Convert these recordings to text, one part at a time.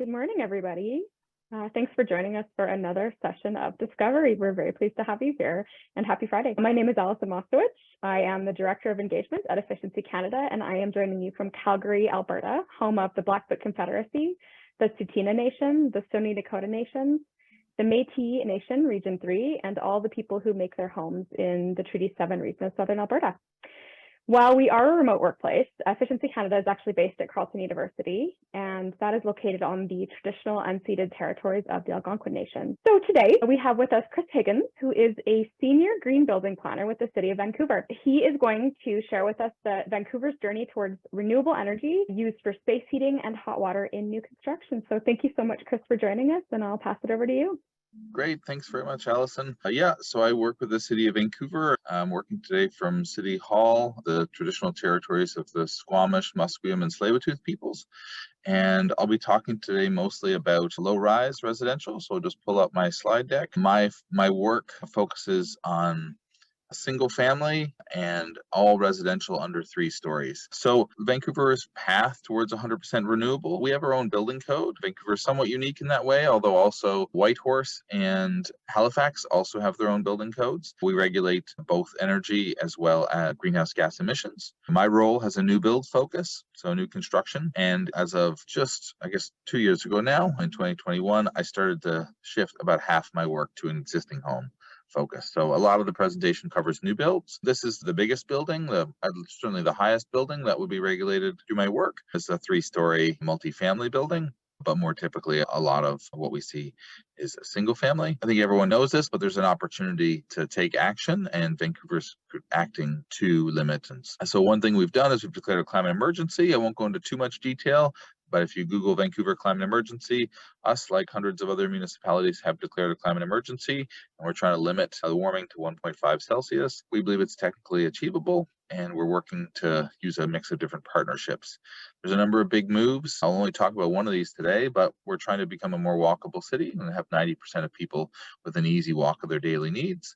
Good morning, everybody. Thanks for joining us for another session of Discovery. We're very pleased to have you here, and happy Friday. My name is Alison Mostowich. I am the Director of Engagement at Efficiency Canada, and I am joining you from Calgary, Alberta, home of the Blackfoot Confederacy, the Tsuut'ina Nation, the Stoney Nakoda Nations, the Métis Nation, Region 3, and all the people who make their homes in the Treaty 7 region of Southern Alberta. While we are a remote workplace, Efficiency Canada is actually based at Carleton University, and that is located on the traditional unceded territories of the Algonquin Nation. So today we have with us Chris Higgins, who is a senior green building planner with the City of Vancouver. He is going to share with us Vancouver's journey towards renewable energy used for space heating and hot water in new construction. So thank you so much, Chris, for joining us, and I'll pass it over to you. Great. Thanks very much, Allison. So I work with the City of Vancouver. I'm working today from City Hall, the traditional territories of the Squamish, Musqueam, and Tsleil-Waututh peoples. And I'll be talking today mostly about low-rise residential. So I'll just pull up my slide deck. My work focuses on a single family and all residential under 3 stories. So Vancouver's path towards 100% renewable, we have our own building code. Vancouver is somewhat unique in that way, although also Whitehorse and Halifax also have their own building codes. We regulate both energy as well as greenhouse gas emissions. My role has a new build focus, so new construction. And as of just, 2 years ago now, in 2021, I started to shift about half my work to an existing home focus. So a lot of the presentation covers new builds. This is the biggest building, certainly the highest building that would be regulated through my work. It's a 3-story multifamily building, but more typically a lot of what we see is a single family. I think everyone knows this, but there's an opportunity to take action, and Vancouver's acting to limit. And so one thing we've done is we've declared a climate emergency. I won't go into too much detail, but if you Google Vancouver climate emergency, us, like hundreds of other municipalities, have declared a climate emergency, and we're trying to limit the warming to 1.5 Celsius. We believe it's technically achievable, and we're working to use a mix of different partnerships. There's a number of big moves. I'll only talk about one of these today, but we're trying to become a more walkable city and have 90% of people with an easy walk of their daily needs.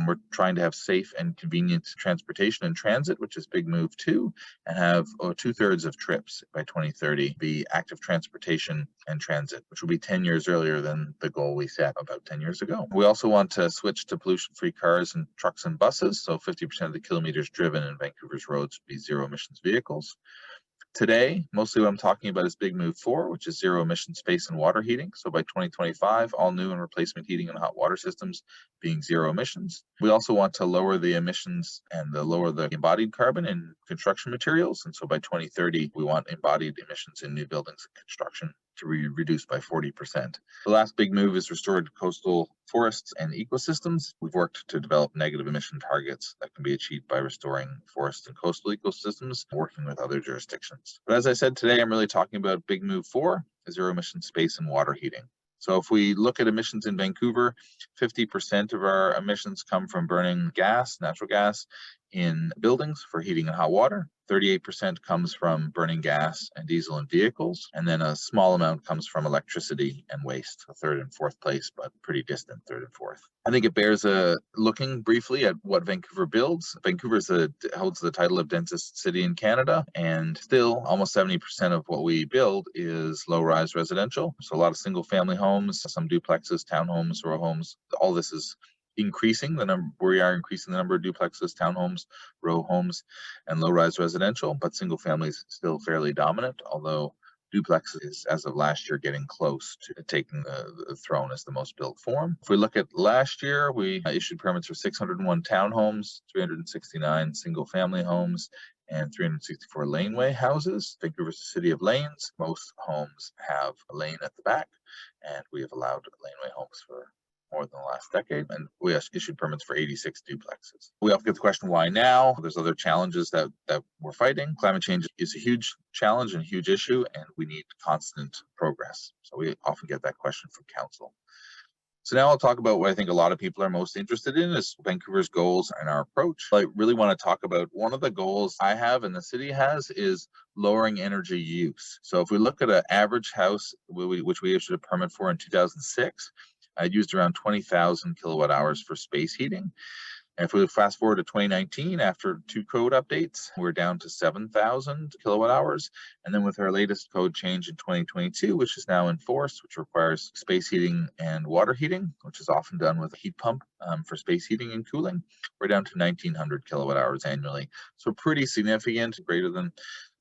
We're trying to have safe and convenient transportation and transit, which is a big move too, and have 2/3 of trips by 2030 be active transportation and transit, which will be 10 years earlier than the goal we set about 10 years ago. We also want to switch to pollution-free cars and trucks and buses, so 50% of the kilometers driven in Vancouver's roads will be zero-emissions vehicles. Today, mostly what I'm talking about is Big Move 4, which is zero emission space and water heating. So by 2025, all new and replacement heating and hot water systems being zero emissions. We also want to lower the emissions and lower the embodied carbon in construction materials. And so by 2030, we want embodied emissions in new buildings and construction to be reduced by 40%. The last big move is restored coastal forests and ecosystems. We've worked to develop negative emission targets that can be achieved by restoring forests and coastal ecosystems, working with other jurisdictions. But as I said, today I'm really talking about Big Move 4, zero emission space and water heating. So if we look at emissions in Vancouver, 50% of our emissions come from burning gas, natural gas, in buildings for heating and hot water. 38% comes from burning gas and diesel in vehicles, and then a small amount comes from electricity and waste, a 3rd and 4th place, but pretty distant 3rd and 4th. I think it bears looking briefly at what Vancouver builds. Vancouver holds the title of densest city in Canada, and still almost 70% of what we build is low-rise residential. So a lot of single-family homes, some duplexes, townhomes, row homes. All this is increasing the number. We are increasing the number of duplexes, townhomes, row homes, and low-rise residential, but single families still fairly dominant, although duplex is, as of last year, getting close to taking the throne as the most built form. If we look at last year, we issued permits for 601 townhomes, 369 single-family homes, and 364 laneway houses. Vancouver's a city of lanes. Most homes have a lane at the back, and we have allowed laneway homes for more than the last decade, and we issued permits for 86 duplexes. We often get the question, why now? There's other challenges that we're fighting. Climate change is a huge challenge and a huge issue, and we need constant progress. So we often get that question from council. So now I'll talk about what I think a lot of people are most interested in is Vancouver's goals and our approach. I really want to talk about one of the goals I have and the city has is lowering energy use. So if we look at an average house, which we issued a permit for in 2006, I'd used around 20,000 kilowatt hours for space heating. And if we fast forward to 2019, after 2 code updates, we're down to 7,000 kilowatt hours. And then with our latest code change in 2022, which is now enforced, which requires space heating and water heating, which is often done with a heat pump for space heating and cooling, we're down to 1,900 kilowatt hours annually. So pretty significant, greater than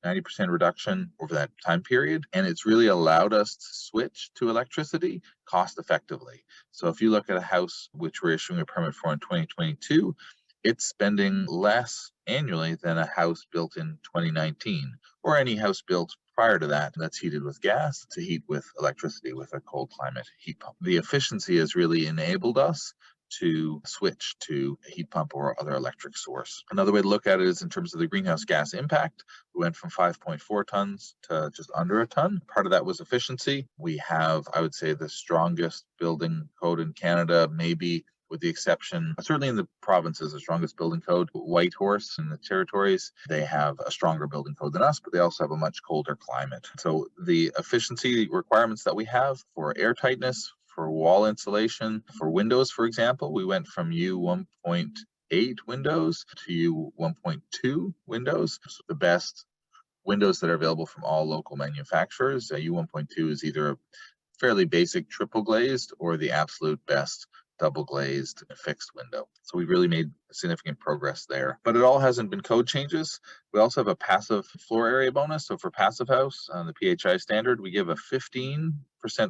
90% reduction over that time period. And it's really allowed us to switch to electricity cost effectively. So if you look at a house which we're issuing a permit for in 2022, it's spending less annually than a house built in 2019 or any house built prior to that that's heated with gas to heat with electricity with a cold climate heat pump. The efficiency has really enabled us to switch to a heat pump or other electric source. Another way to look at it is in terms of the greenhouse gas impact. We went from 5.4 tons to just under a ton. Part of that was efficiency. We have, I would say, the strongest building code in Canada, maybe with the exception, certainly in the provinces, the strongest building code. Whitehorse in the territories, they have a stronger building code than us, but they also have a much colder climate. So the efficiency requirements that we have for air tightness, for wall insulation, for windows, for example, we went from U1.8 windows to U1.2 windows. So the best windows that are available from all local manufacturers. U1.2 is either a fairly basic triple glazed or the absolute best double glazed fixed window. So we really made significant progress there. But it all hasn't been code changes. We also have a passive floor area bonus. So for passive house, on the PHI standard, we give a 15%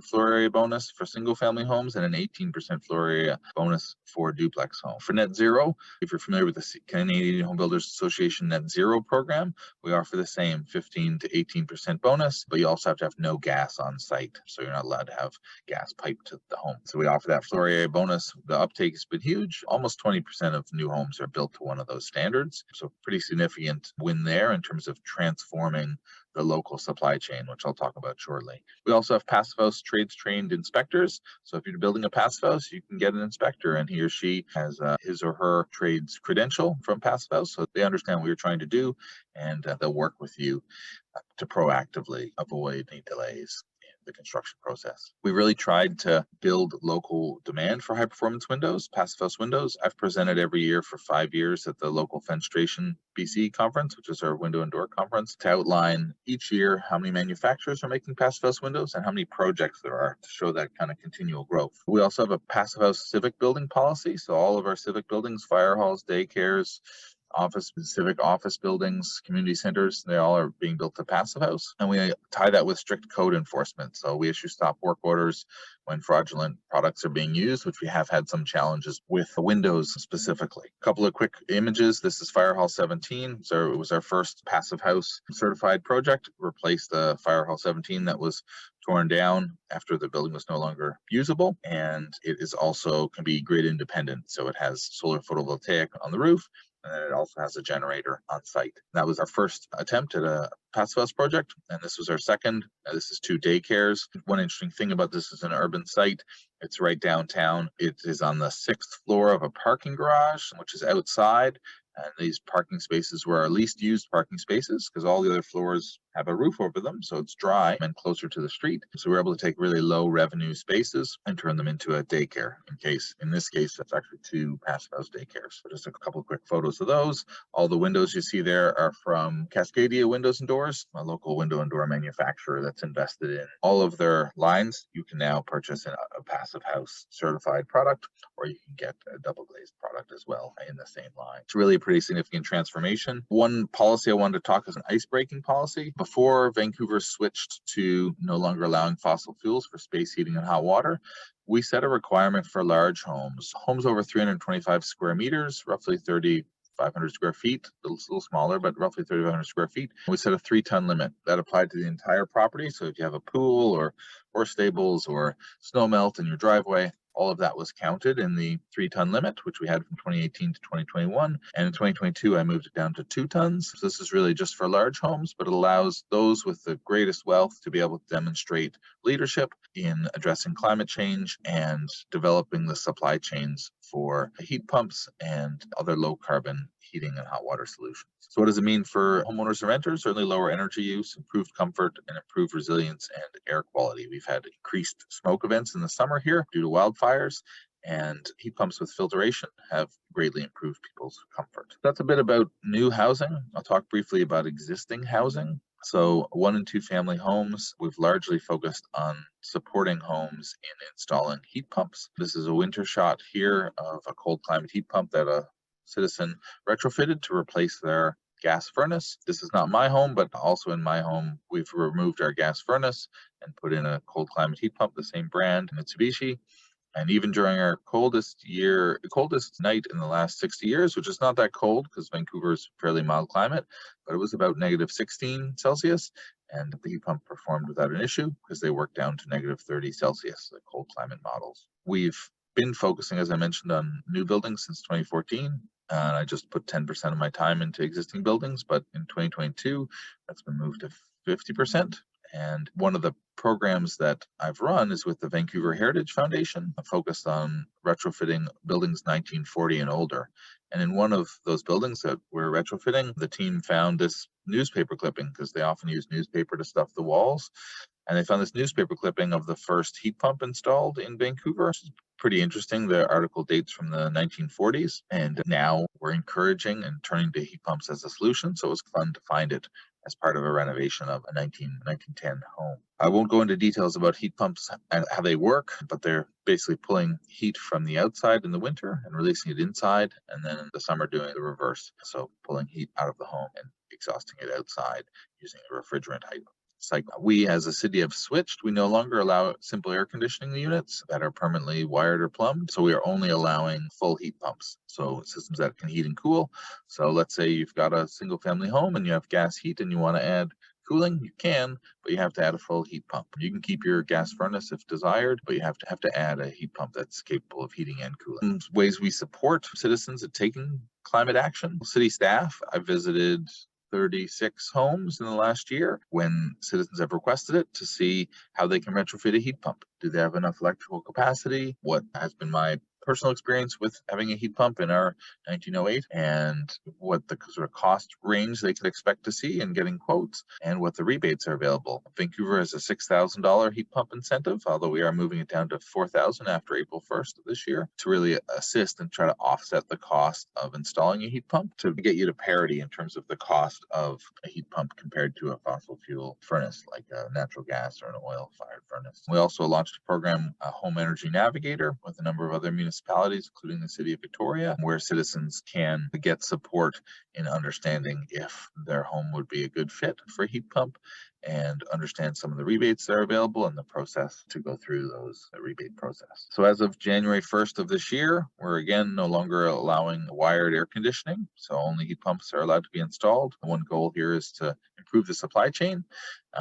floor area bonus for single family homes and an 18% floor area bonus for duplex home. For net zero, if you're familiar with the Canadian Home Builders Association net zero program, we offer the same 15 to 18% bonus, but you also have to have no gas on site. So you're not allowed to have gas piped to the home. So we offer that floor area bonus. The uptake has been huge. Almost 20% of new homes are built to one of those standards. So pretty significant win there in terms of transforming the local supply chain, which I'll talk about shortly. We also have passive house trades trained inspectors. So if you're building a passive house, you can get an inspector and he or she has his or her trades credential from passive house. So they understand what you're trying to do and they'll work with you to proactively avoid any delays the construction process. We really tried to build local demand for high performance windows, passive house windows. I've presented every year for 5 years at the local Fenestration BC conference, which is our window and door conference, to outline each year how many manufacturers are making passive house windows and how many projects there are to show that kind of continual growth. We also have a passive house civic building policy. So all of our civic buildings, fire halls, daycares, civic office buildings, community centers, they all are being built to passive house. And we tie that with strict code enforcement. So we issue stop work orders when fraudulent products are being used, which we have had some challenges with the windows specifically. A couple of quick images. This is Fire Hall 17. So it was our first passive house certified project, replaced the Fire Hall 17 that was torn down after the building was no longer usable. And it is also can be grid independent. So it has solar photovoltaic on the roof. And then it also has a generator on site. That was our first attempt at a passive house project, and this was our second. This is 2 daycares. One interesting thing about this is an urban site. It's right downtown. It is on the 6th floor of a parking garage, which is outside. And these parking spaces were our least used parking spaces because all the other floors have a roof over them, so it's dry and closer to the street. So we're able to take really low revenue spaces and turn them into a daycare. In this case, that's actually 2 passive house daycares. So just a couple of quick photos of those. All the windows you see there are from Cascadia Windows and Doors, a local window and door manufacturer that's invested in all of their lines. You can now purchase a passive house certified product, or you can get a double glazed product as well in the same line. It's really a pretty significant transformation. One policy I wanted to talk is an ice breaking policy. Before Vancouver switched to no longer allowing fossil fuels for space heating and hot water, we set a requirement for large homes over 325 square meters, roughly 3,500 square feet, a little smaller, but roughly 3,500 square feet. We set a 3-ton limit that applied to the entire property. So if you have a pool or horse stables or snow melt in your driveway, all of that was counted in the 3-ton limit, which we had from 2018 to 2021. And in 2022, I moved it down to 2 tons. So this is really just for large homes, but it allows those with the greatest wealth to be able to demonstrate leadership in addressing climate change and developing the supply chains for heat pumps and other low carbon heating and hot water solutions. So what does it mean for homeowners and renters? Certainly lower energy use, improved comfort, and improved resilience and air quality. We've had increased smoke events in the summer here due to wildfires, and heat pumps with filtration have greatly improved people's comfort. That's a bit about new housing. I'll talk briefly about existing housing. So 1 and 2 family homes, we've largely focused on supporting homes in installing heat pumps. This is a winter shot here of a cold climate heat pump that a citizen retrofitted to replace their gas furnace. This is not my home, but also in my home, we've removed our gas furnace and put in a cold climate heat pump, the same brand, Mitsubishi. And even during our coldest night in the last 60 years, which is not that cold because Vancouver is a fairly mild climate, but it was about -16 Celsius. And the heat pump performed without an issue because they worked down to -30 Celsius, the cold climate models. We've been focusing, as I mentioned, on new buildings since 2014. And I just put 10% of my time into existing buildings, but in 2022, that's been moved to 50%. And one of the programs that I've run is with the Vancouver Heritage Foundation, focused on retrofitting buildings 1940 and older. And in one of those buildings that we're retrofitting, the team found this newspaper clipping, because they often use newspaper to stuff the walls. And they found this newspaper clipping of the first heat pump installed in Vancouver. Which is pretty interesting. The article dates from the 1940s, and now we're encouraging and turning to heat pumps as a solution. So it was fun to find it as part of a renovation of a 1910 home. I won't go into details about heat pumps and how they work, but they're basically pulling heat from the outside in the winter and releasing it inside, and then in the summer doing the reverse. So pulling heat out of the home and exhausting it outside using a refrigerant cycle. We, as a city, have switched. We no longer allow simple air conditioning units that are permanently wired or plumbed. So we are only allowing full heat pumps. So systems that can heat and cool. So let's say you've got a single family home and you have gas heat and you want to add cooling, you can, but you have to add a full heat pump. You can keep your gas furnace if desired, but you have to add a heat pump that's capable of heating and cooling. Ways we support citizens at taking climate action. City staff, I visited 36 homes in the last year when citizens have requested it, to see how they can retrofit a heat pump. Do they have enough electrical capacity? What has been my personal experience with having a heat pump in our 1908, and what the sort of cost range they could expect to see in getting quotes, and what the rebates are available. Vancouver has a $6,000 heat pump incentive, although we are moving it down to $4,000 after April 1st of this year, to really assist and try to offset the cost of installing a heat pump, to get you to parity in terms of the cost of a heat pump compared to a fossil fuel furnace like a natural gas or an oil-fired furnace. We also launched a program, a Home Energy Navigator, with a number of other municipalities, including the city of Victoria, where citizens can get support in understanding if their home would be a good fit for a heat pump, and understand some of the rebates that are available and the process to go through the rebate process. So as of January 1st of this year, we're again no longer allowing wired air conditioning, so only heat pumps are allowed to be installed. One goal here is to improve the supply chain.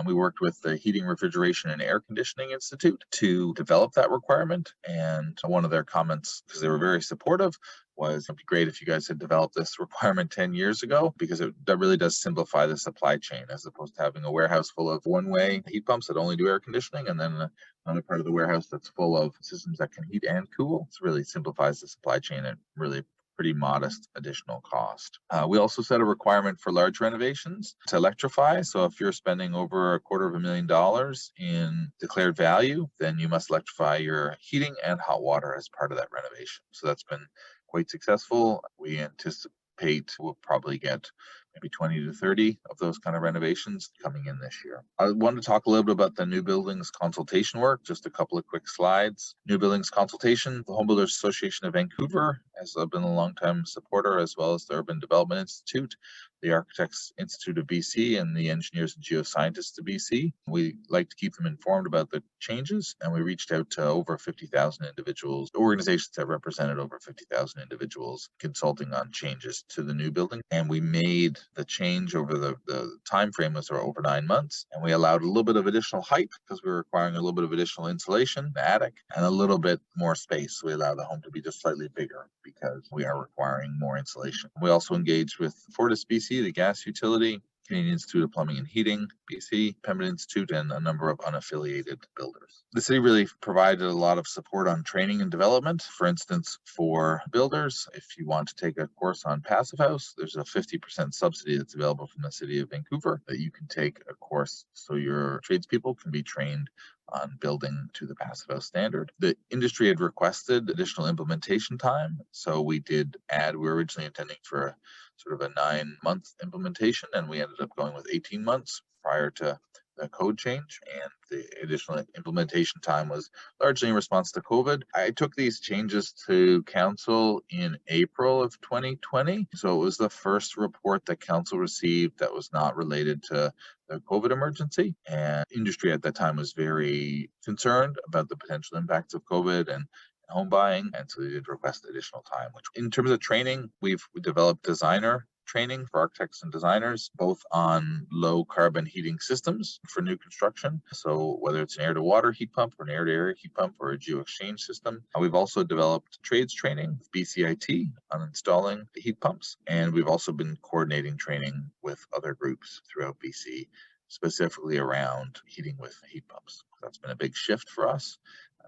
We worked with the Heating, Refrigeration, and Air Conditioning Institute to develop that requirement. And one of their comments, because they were very supportive, was it'd be great if you guys had developed this requirement 10 years ago, because that really does simplify the supply chain, as opposed to having a warehouse full of one-way heat pumps that only do air conditioning, and then another part of the warehouse that's full of systems that can heat and cool. It really simplifies the supply chain at really pretty modest additional cost. We also set a requirement for large renovations to electrify. So if you're spending over $250,000 in declared value, then you must electrify your heating and hot water as part of that renovation. So that's been quite successful. We anticipate we'll probably get maybe 20 to 30 of those kind of renovations coming in this year. I want to talk a little bit about the new buildings consultation work, just a couple of quick slides. New buildings consultation, the Home Builders Association of Vancouver has been a long-time supporter, as well as the Urban Development Institute, the Architects Institute of BC, and the Engineers and Geoscientists of BC. We like to keep them informed about the changes, and we reached out to over 50,000 individuals, organizations that represented over 50,000 individuals, consulting on changes to the new building. And we made the change over the time frame was over 9 months, and we allowed a little bit of additional height because we were requiring a little bit of additional insulation, the attic, and a little bit more space. We allow the home to be just slightly bigger because we are requiring more insulation. We also engaged with Fortis BC, the gas utility, Canadian Institute of Plumbing and Heating, BC, Pembina Institute, and a number of unaffiliated builders. The city really provided a lot of support on training and development. For instance, for builders, if you want to take a course on Passive House, there's a 50% subsidy that's available from the city of Vancouver that you can take a course so your tradespeople can be trained on building to the Passive House standard. The industry had requested additional implementation time, so we did add. We were originally intending for a sort of a 9-month implementation, and we ended up going with 18 months prior to the code change, and the additional implementation time was largely in response to COVID. I took these changes to council in April of 2020, so it was the first report that council received that was not related to the COVID emergency, and industry at that time was very concerned about the potential impacts of COVID and home buying, and so they did request additional time. Which, in terms of training, we developed designer training for architects and designers, both on low carbon heating systems for new construction. So whether it's an air to water heat pump or an air to air heat pump or a geo exchange system. We've also developed trades training, BCIT, on installing the heat pumps. And we've also been coordinating training with other groups throughout BC, specifically around heating with heat pumps. That's been a big shift for us.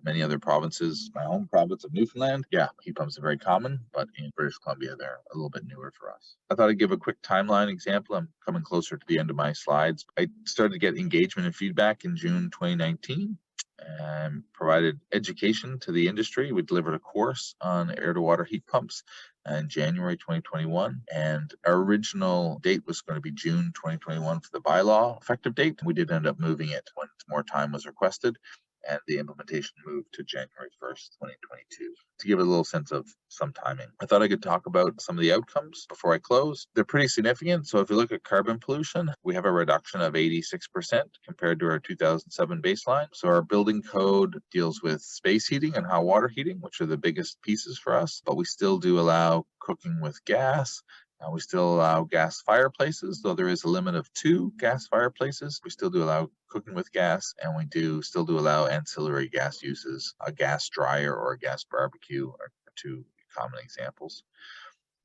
Many other provinces, my home province of Newfoundland, heat pumps are very common, but in British Columbia, they're a little bit newer for us. I thought I'd give a quick timeline example. I'm coming closer to the end of my slides. I started to get engagement and feedback in June 2019 and provided education to the industry. We delivered a course on air to water heat pumps in January 2021, and our original date was going to be June 2021 for the bylaw effective date. We did end up moving it when more time was requested, and the implementation moved to January 1st, 2022. To give a little sense of some timing, I thought I could talk about some of the outcomes before I close. They're pretty significant. So if you look at carbon pollution, we have a reduction of 86% compared to our 2007 baseline. So our building code deals with space heating and hot water heating, which are the biggest pieces for us, but we still do allow cooking with gas. We still allow gas fireplaces, though there is a limit of 2 gas fireplaces. We still do allow cooking with gas, and we still do allow ancillary gas uses. A gas dryer or a gas barbecue are 2 common examples.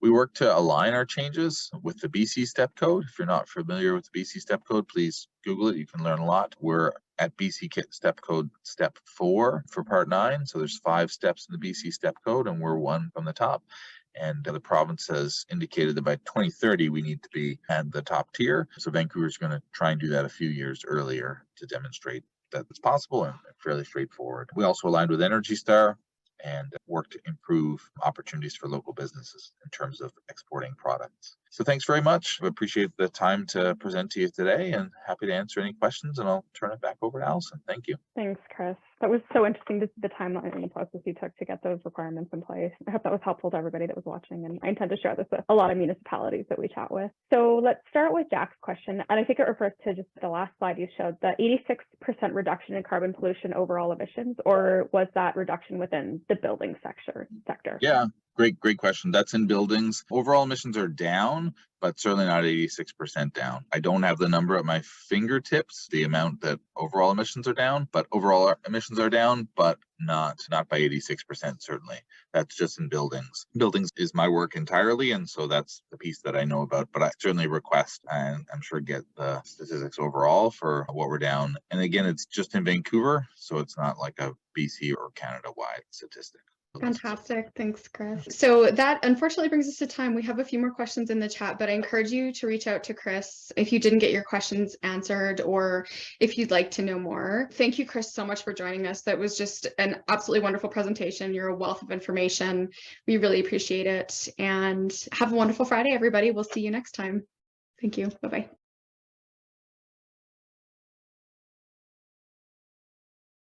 We work to align our changes with the BC Step Code. If you're not familiar with the BC Step Code, please Google it. You can learn a lot. We're at BC Step Code Step 4 for Part 9. So there's 5 steps in the BC Step Code, and we're 1 from the top. And the province has indicated that by 2030, we need to be at the top tier. So Vancouver is going to try and do that a few years earlier to demonstrate that it's possible and fairly straightforward. We also aligned with Energy Star and work to improve opportunities for local businesses in terms of exporting products. So thanks very much. I appreciate the time to present to you today, and happy to answer any questions, and I'll turn it back over to Allison. Thank you. Thanks, Chris. That was so interesting, the timeline and the process you took to get those requirements in place. I hope that was helpful to everybody that was watching, and I intend to share this with a lot of municipalities that we chat with. So let's start with Jack's question, and I think it refers to just the last slide you showed, the 86% reduction in carbon pollution overall emissions, or was that reduction within the building sector? Yeah. Great question. That's in buildings. Overall emissions are down, but certainly not 86% down. I don't have the number at my fingertips, the amount that overall emissions are down, but overall emissions are down, but not by 86%, certainly. That's just in buildings. Buildings is my work entirely, and so that's the piece that I know about, but I certainly request, and I'm sure get the statistics overall for what we're down. And again, it's just in Vancouver, so it's not like a BC or Canada-wide statistic. Fantastic. Thanks, Chris. So that unfortunately brings us to time. We have a few more questions in the chat, but I encourage you to reach out to Chris if you didn't get your questions answered or if you'd like to know more. Thank you, Chris, so much for joining us. That was just an absolutely wonderful presentation. You're a wealth of information. We really appreciate it. And have a wonderful Friday, everybody. We'll see you next time. Thank you. Bye-bye.